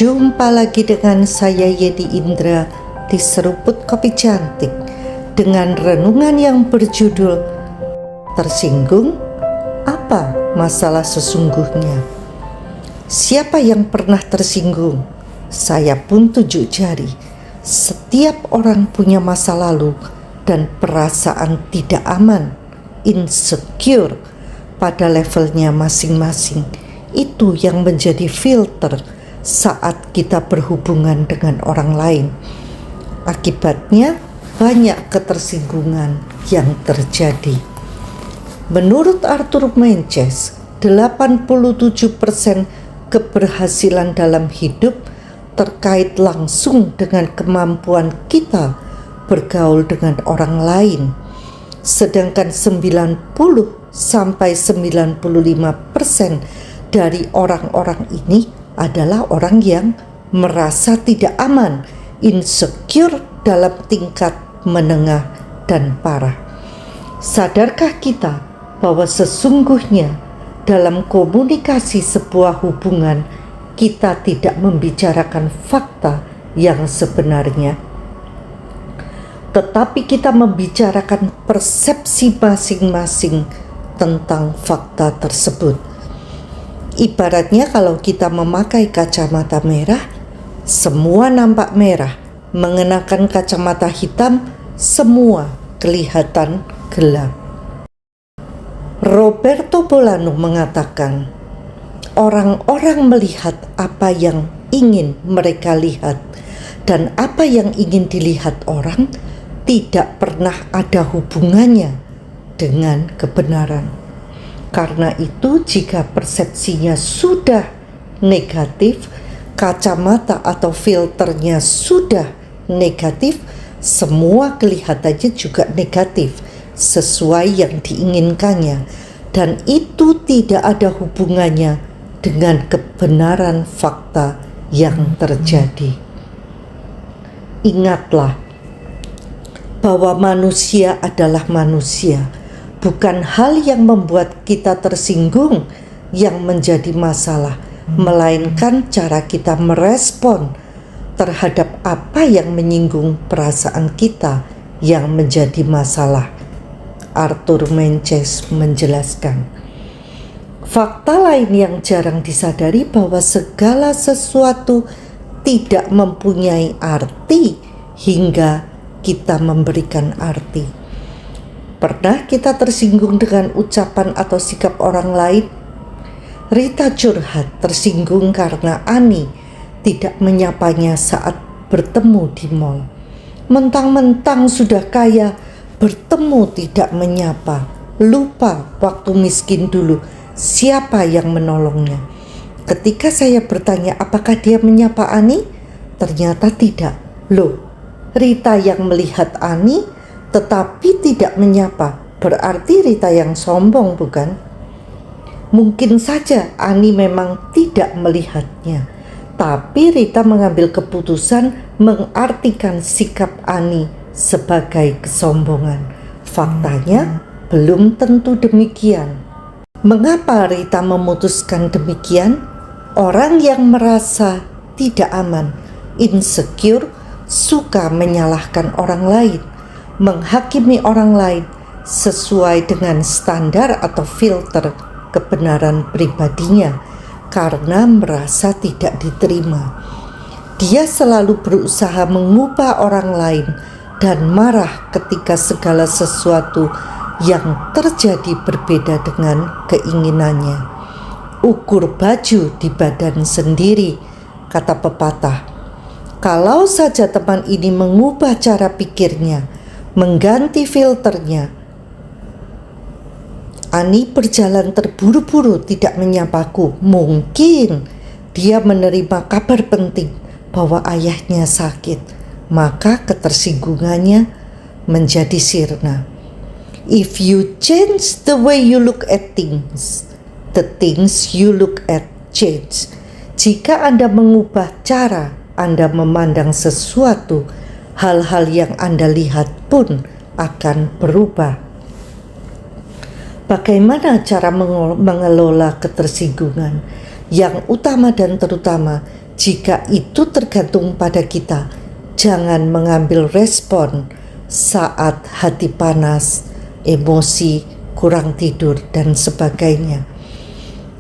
Jumpa lagi dengan saya Yedi Indra di Seruput Kopi Cantik dengan renungan yang berjudul Tersinggung? Apa masalah sesungguhnya? Siapa yang pernah tersinggung? Saya pun tunjuk jari. Setiap orang punya masa lalu dan perasaan tidak aman, insecure pada levelnya masing-masing. Itu yang menjadi filter saat kita berhubungan dengan orang lain. Akibatnya banyak ketersinggungan yang terjadi. Menurut Arthur Menches, 87% keberhasilan dalam hidup terkait langsung dengan kemampuan kita bergaul dengan orang lain. Sedangkan 90-95% dari orang-orang ini adalah orang yang merasa tidak aman, insecure dalam tingkat menengah dan parah. Sadarkah kita bahwa sesungguhnya dalam komunikasi sebuah hubungan kita tidak membicarakan fakta yang sebenarnya, tetapi kita membicarakan persepsi masing-masing tentang fakta tersebut. Ibaratnya kalau kita memakai kacamata merah, semua nampak merah. Mengenakan kacamata hitam, semua kelihatan gelap. Roberto Bolaño mengatakan, orang-orang melihat apa yang ingin mereka lihat, dan apa yang ingin dilihat orang tidak pernah ada hubungannya dengan kebenaran. Karena itu, jika persepsinya sudah negatif, kacamata atau filternya sudah negatif, semua kelihatannya juga negatif sesuai yang diinginkannya, dan itu tidak ada hubungannya dengan kebenaran fakta yang terjadi. Ingatlah bahwa manusia adalah manusia. Bukan hal yang membuat kita tersinggung yang menjadi masalah, melainkan cara kita merespon terhadap apa yang menyinggung perasaan kita yang menjadi masalah. Arthur Menches menjelaskan. Fakta lain yang jarang disadari bahwa segala sesuatu tidak mempunyai arti hingga kita memberikan arti. Pernah kita tersinggung dengan ucapan atau sikap orang lain? Rita curhat tersinggung karena Ani tidak menyapanya saat bertemu di mall. Mentang-mentang sudah kaya, bertemu tidak menyapa. Lupa waktu miskin dulu, siapa yang menolongnya. Ketika saya bertanya apakah dia menyapa Ani, ternyata tidak. Loh, Rita yang melihat Ani tetapi tidak menyapa, berarti Rita yang sombong, bukan? Mungkin saja Ani memang tidak melihatnya, tapi Rita mengambil keputusan mengartikan sikap Ani sebagai kesombongan. Faktanya belum tentu demikian. Mengapa Rita memutuskan demikian? Orang yang merasa tidak aman, insecure, suka menyalahkan orang lain, menghakimi orang lain sesuai dengan standar atau filter kebenaran pribadinya karena merasa tidak diterima. Dia selalu berusaha mengubah orang lain dan marah ketika segala sesuatu yang terjadi berbeda dengan keinginannya. Ukur baju di badan sendiri, kata pepatah. Kalau saja teman ini mengubah cara pikirnya, mengganti filternya, Ani berjalan terburu-buru tidak menyapaku. Mungkin dia menerima kabar penting bahwa ayahnya sakit, maka ketersinggungannya menjadi sirna. If you change the way you look at things, the things you look at change. Jika Anda mengubah cara Anda memandang sesuatu, hal-hal yang Anda lihat pun akan berubah. Bagaimana cara mengelola ketersinggungan? Yang utama dan terutama, jika itu tergantung pada kita, jangan mengambil respon saat hati panas, emosi, kurang tidur, dan sebagainya.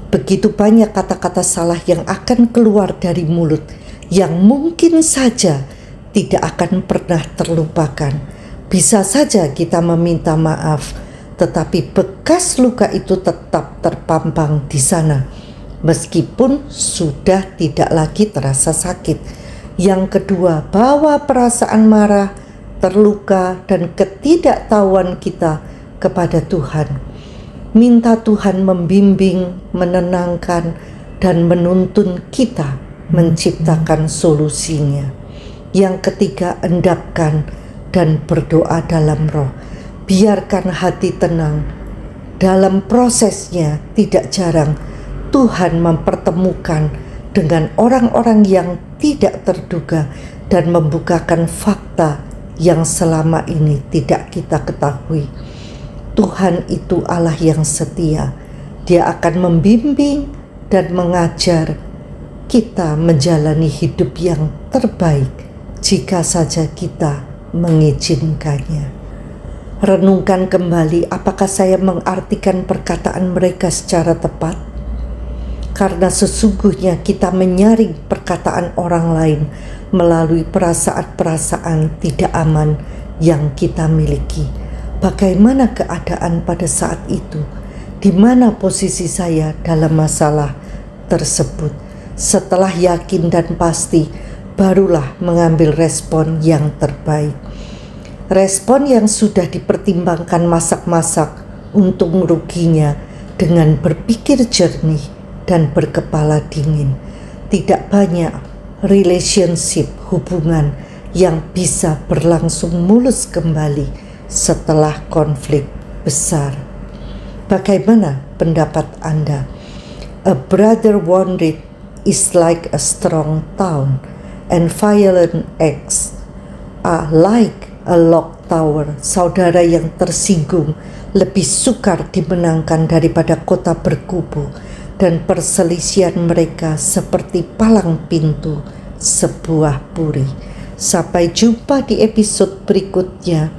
Begitu banyak kata-kata salah yang akan keluar dari mulut yang mungkin saja tidak akan pernah terlupakan. Bisa saja kita meminta maaf, tetapi bekas luka itu tetap terpampang di sana, meskipun sudah tidak lagi terasa sakit. Yang kedua, bawa perasaan marah, terluka, dan ketidaktahuan kita kepada Tuhan. Minta Tuhan membimbing, menenangkan, dan menuntun kita menciptakan solusinya. Yang ketiga, endapkan dan berdoa dalam roh. Biarkan hati tenang. Dalam prosesnya tidak jarang Tuhan mempertemukan dengan orang-orang yang tidak terduga dan membukakan fakta yang selama ini tidak kita ketahui. Tuhan itu Allah yang setia. Dia akan membimbing dan mengajar kita menjalani hidup yang terbaik jika saja kita mengizinkannya. Renungkan kembali, apakah saya mengartikan perkataan mereka secara tepat? Karena sesungguhnya kita menyaring perkataan orang lain melalui perasaan-perasaan tidak aman yang kita miliki. Bagaimana keadaan pada saat itu? Di mana posisi saya dalam masalah tersebut? Setelah yakin dan pasti, barulah mengambil respon yang terbaik. Respon yang sudah dipertimbangkan masak-masak untuk meruginya dengan berpikir jernih dan berkepala dingin. Tidak banyak relationship, hubungan yang bisa berlangsung mulus kembali setelah konflik besar. Bagaimana pendapat Anda? A brother wounded is like a strong town, and violent acts are like a lock tower. Saudara yang tersinggung lebih sukar dimenangkan daripada kota berkubu, dan perselisihan mereka seperti palang pintu sebuah puri. Sampai jumpa di episode berikutnya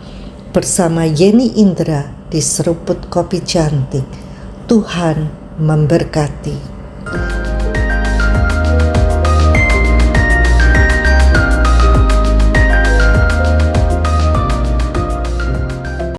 bersama Yeni Indra di Seruput Kopi Cantik. Tuhan memberkati.